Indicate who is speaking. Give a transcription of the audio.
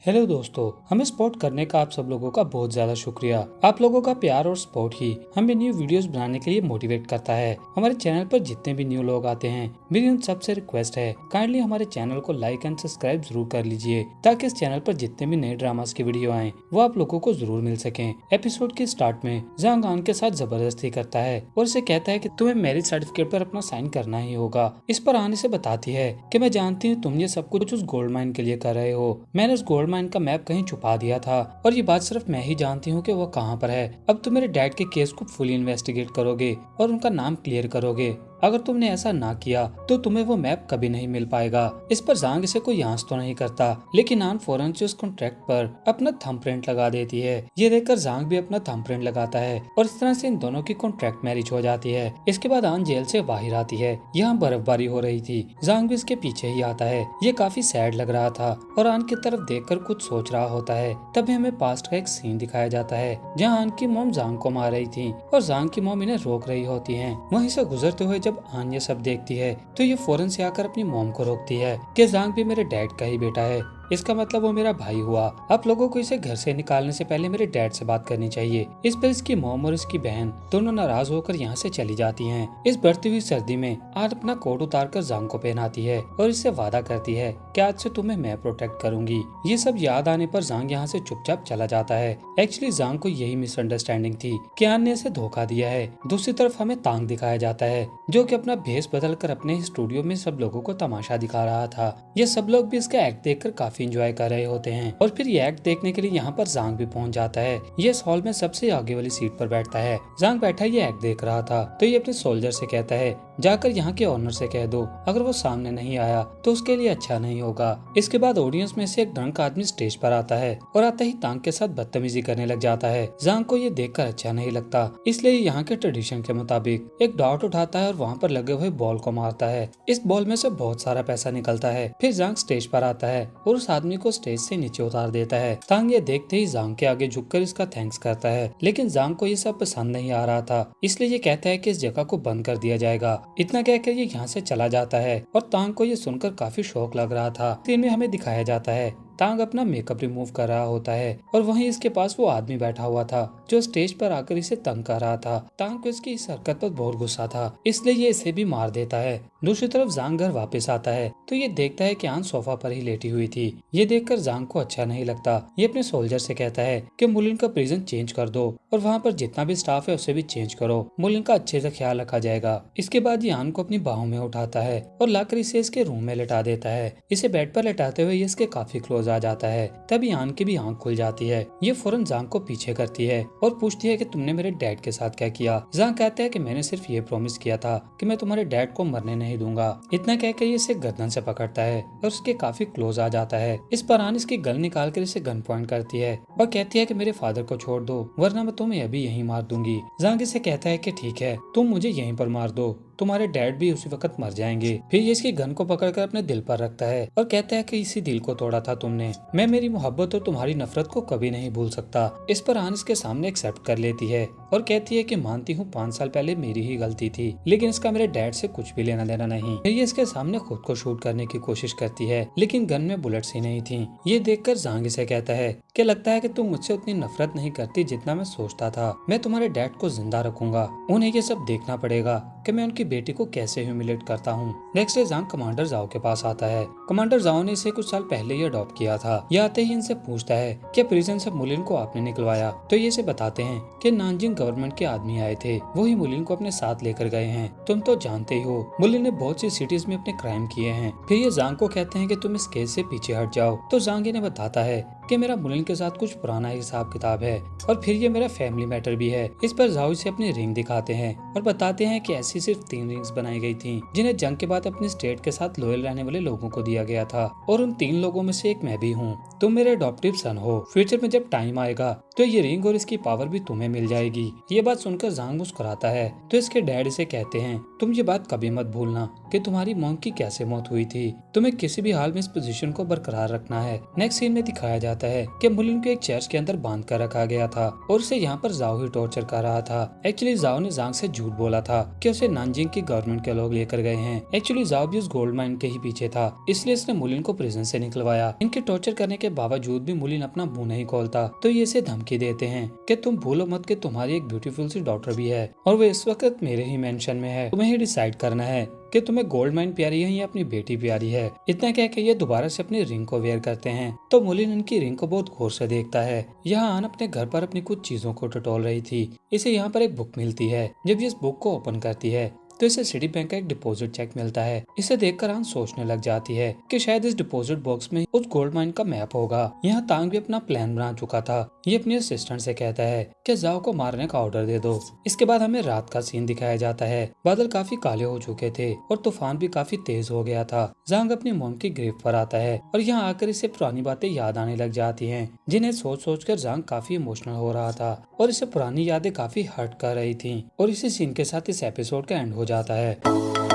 Speaker 1: Hello दोस्तों, हमें support करने का आप सब लोगों का बहुत ज्यादा शुक्रिया। आप लोगों का प्यार और सपोर्ट ही हमें न्यू वीडियोस बनाने के लिए मोटिवेट करता है। हमारे चैनल पर जितने भी न्यू लोग आते हैं, मेरी उन सबसे रिक्वेस्ट है काइंडली हमारे चैनल को लाइक एंड सब्सक्राइब जरूर कर लीजिए, ताकि इस चैनल पर जितने भी नए ड्रामास की वीडियो आए वो आप लोगों को जरूर मिल सके। एपिसोड के स्टार्ट में जांग आन के साथ जबरदस्ती करता है और उसे कहता है कि तुम्हें मैरिज सर्टिफिकेट पर अपना साइन करना ही होगा। इस पर आने से बताती है कि मैं जानती हूँ तुम ये सब कुछ उस गोल्ड माइन के लिए कर रहे हो। मैंने उस गोल्ड माइन का मैप कहीं छुपा दिया था और ये बात सिर्फ मैं ही जानती हूँ कि वो कहाँ पर है। अब तुम मेरे डैड के केस को फुली इन्वेस्टिगेट करोगे और उनका नाम क्लियर करोगे। अगर तुमने ऐसा ना किया तो तुम्हें वो मैप कभी नहीं मिल पाएगा। इस पर जांग इसे कोई आंस तो नहीं करता, लेकिन आन फौरन से उस कॉन्ट्रैक्ट पर अपना थंबप्रिंट लगा देती है। ये देखकर जांग भी अपना थंबप्रिंट लगाता है और इस तरह से इन दोनों की कॉन्ट्रैक्ट मैरिज हो जाती है। इसके बाद आन जेल से बाहर आती है। यहाँ बर्फबारी हो रही थी, जांग भी इसके पीछे ही आता है। ये काफी सैड लग रहा था और आन की तरफ देखकर कुछ सोच रहा होता है। तभी हमें पास्ट का एक सीन दिखाया जाता है जहाँ आन की मॉम जांग को मार रही थी और जांग की मॉम इन्हें रोक रही होती है। वहीं से गुजरते हुए जब आन ये सब देखती है तो ये फौरन से आकर अपनी मॉम को रोकती है कि जांग भी मेरे डैड का ही बेटा है, इसका मतलब वो मेरा भाई हुआ। आप लोगों को इसे घर से निकालने से पहले मेरे डैड से बात करनी चाहिए। इस पर इसकी मॉम और इसकी बहन दोनों नाराज होकर यहाँ से चली जाती हैं। इस बढ़ती हुई सर्दी में आन अपना कोट उतारकर जांग को पहनाती है और इससे वादा करती है कि आज से तुम्हें मैं प्रोटेक्ट करूंगी। ये सब याद आने पर जांग यहाँ से चुपचाप चला जाता है। एक्चुअली जांग को यही मिसअंडरस्टैंडिंग थी कि आन ने इसे धोखा दिया है। दूसरी तरफ हमें तांग दिखाया जाता है जो कि अपना भेष बदल कर अपने स्टूडियो में सब लोगों को तमाशा दिखा रहा था। ये सब लोग भी इसका एक्ट देखकर काफी एंजॉय कर रहे होते हैं और फिर ये एक्ट देखने के लिए यहाँ पर जांग भी पहुंच जाता है। ये इस हॉल में सबसे आगे वाली सीट पर बैठता है। जांग बैठा ये एक्ट देख रहा था तो ये अपने सोल्जर से कहता है जाकर यहाँ के ऑनर से कह दो अगर वो सामने नहीं आया तो उसके लिए अच्छा नहीं होगा। इसके बाद ऑडियंस में से एक ड्रंक आदमी स्टेज पर आता है और आते ही तांग के साथ बदतमीजी करने लग जाता है। जांग को ये देखकर अच्छा नहीं लगता, इसलिए यहाँ के ट्रेडिशन के मुताबिक एक डॉट उठाता है और वहाँ पर लगे हुए बॉल को मारता है। इस बॉल में से बहुत सारा पैसा निकलता है। फिर जांग स्टेज पर आता है और उस आदमी को स्टेज से नीचे उतार देता है। तांग ये देखते ही जांग के आगे झुककर इसका थैंक्स करता है, लेकिन जांग को ये सब पसंद नहीं आ रहा था, इसलिए ये कहता है कि इस जगह को बंद कर दिया जाएगा। इतना कहकर ये यहाँ से चला जाता है और तांग को ये सुनकर काफी शौक लग रहा था। सीन में हमें दिखाया जाता है तांग अपना मेकअप रिमूव कर रहा होता है और वहीं इसके पास वो आदमी बैठा हुआ था जो स्टेज पर आकर इसे तंग कर रहा था। तांग को इसकी इस हरकत पर बहुत गुस्सा था, इसलिए ये इसे भी मार देता है। दूसरी तरफ जांग घर वापस आता है तो ये देखता है कि आन सोफा पर ही लेटी हुई थी। ये देखकर जांग को अच्छा नहीं लगता। ये अपने सोल्जर से कहता है कि मुलिन का प्रिजन चेंज कर दो और वहाँ पर जितना भी स्टाफ है उसे भी चेंज करो, मुलिन का अच्छे से ख्याल रखा जाएगा। इसके बाद ये आन को अपनी बाहों में उठाता है और लाकर इसे इसके रूम में लेटा देता है। इसे बेड पर लेटाते हुए ये इसके काफी क्लोज आ जाता है। तभी आन की भी आंख खुल जाती है। ये फौरन जांग को पीछे करती है और पूछती है कि तुमने मेरे डैड के साथ क्या किया। जांग कहता है कि मैंने सिर्फ ये प्रॉमिस किया था कि मैं तुम्हारे डैड को मरने नहीं दूंगा। इतना कहकर ये इसे गर्दन से पकड़ता है और उसके काफी क्लोज आ जाता है। इस पर आन इसकी गन निकाल कर इसे गन पॉइंट करती है और कहती है कि मेरे फादर को छोड़ दो वरना मैं तुम्हें अभी यहीं मार दूंगी। जांग इसे कहता है कि ठीक है, तुम मुझे यहीं पर मार दो, तुम्हारे डैड भी उसी वक्त मर जाएंगे। फिर ये इसकी गन को पकड़कर अपने दिल पर रखता है और कहता है कि इसी दिल को तोड़ा था तुमने, मैं मेरी मोहब्बत और तुम्हारी नफरत को कभी नहीं भूल सकता। इस पर आन इसके सामने एक्सेप्ट कर लेती है और कहती है कि मानती हूँ 5 साल पहले मेरी ही गलती थी, लेकिन इसका मेरे डैड से कुछ भी लेना देना नहीं। फिर ये इसके सामने खुद को शूट करने की कोशिश करती है, लेकिन गन में बुलेट्स ही नहीं थी। ये देखकर जांग इसे कहता है कि लगता है कि तुम मुझसे उतनी नफरत नहीं करती जितना मैं सोचता था। मैं तुम्हारे डैड को जिंदा रखूंगा, उन्हें ये सब देखना पड़ेगा कि मैं उनकी बेटी को कैसे ह्यूमिलेट करता हूँ। नेक्स्ट डे जांग कमांडर जाओ के पास आता है। कमांडर जाओ ने इसे कुछ साल पहले ही अडॉप्ट किया था। ये आते ही इनसे पूछता है कि प्रिजन से मुलिन को आपने निकलवाया, तो ये इसे बताते हैं कि नानजिंग गवर्नमेंट के आदमी आए थे, वही मुलिन को अपने साथ लेकर गए हैं। तुम तो जानते ही हो मुलिन ने बहुत सी सिटीज में अपने क्राइम किए हैं। फिर ये जांग को कहते हैं कि तुम इस केस से पीछे हट जाओ, तो जांग इन्हें बताता है कि मेरा मुलिन के साथ कुछ पुराना हिसाब किताब है और फिर ये मेरा फैमिली मैटर भी है। इस पर जाओ से अपनी रिंग दिखाते हैं और बताते हैं कि ऐसी सिर्फ 3 रिंग्स बनाई गई थी जिन्हें जंग के बाद अपने स्टेट के साथ लॉयल रहने वाले लोगों को दिया गया था और उन 3 लोगों में से एक मैं भी हूँ। तुम मेरे अडॉप्टिव सन हो। फ्यूचर में जब टाइम आएगा तो ये रिंग और इसकी पावर भी तुम्हें मिल जाएगी। ये बात सुनकर जांग मुस्कुराता है तो इसके डैड इसे कहते हैं तुम ये बात कभी मत भूलना कि तुम्हारी मॉम की कैसे मौत हुई थी। तुम्हें किसी भी हाल में इस पोजीशन को बरकरार रखना है। नेक्स्ट सीन में दिखाया जाता है कि मुलिन को एक चर्च के अंदर बांध कर रखा गया था और उसे यहाँ पर जाओ ही टॉर्चर कर रहा था। एक्चुअली जाओ ने जांग से झूठ बोला था कि उसे नानजिंग जिनकी गवर्नमेंट के लोग लेकर गए हैं। एक्चुअली जाओ भी उस गोल्ड माइन के ही पीछे था, इसलिए इसने मुलिन को प्रिजन से निकलवाया। इनके टॉर्चर करने के बावजूद भी मुलिन अपना मुंह नहीं खोलता, तो ये इसे धमकी देते हैं कि तुम भूलो मत कि तुम्हारी एक ब्यूटीफुल सी डॉटर भी है और वो इस वक्त मेरे ही मेंशन में है। तुम्हें ही डिसाइड करना है कि तुम्हें गोल्ड माइन प्यारी है या अपनी बेटी प्यारी है। इतना कह के ये दोबारा से अपनी रिंग को वेयर करते हैं, तो मुलिन इनकी रिंग को बहुत गौर से देखता है। यहाँ आन अपने घर पर अपनी कुछ चीजों को टटोल रही थी। इसे यहाँ पर एक बुक मिलती है। जब ये इस बुक को ओपन करती है तो इसे सिटी बैंक का एक डिपॉजिट चेक मिलता है। इसे देखकर आन सोचने लग जाती है कि शायद इस डिपॉजिट बॉक्स में उस गोल्ड माइन का मैप होगा। यहाँ तांग भी अपना प्लान बना चुका था। ये अपने असिस्टेंट से कहता है कि जाओ को मारने का ऑर्डर दे दो। इसके बाद हमें रात का सीन दिखाया जाता है। बादल काफी काले हो चुके थे और तूफान भी काफी तेज हो गया था। जांग अपनी मोम की ग्रेव पर आता है और यहाँ आकर इसे पुरानी बातें याद आने लग जाती हैं, जिन्हें सोच कर जांग काफी इमोशनल हो रहा था और इसे पुरानी यादें काफी हर्ट कर रही थी। और इसी सीन के साथ इस एपिसोड का एंड हो जाता है।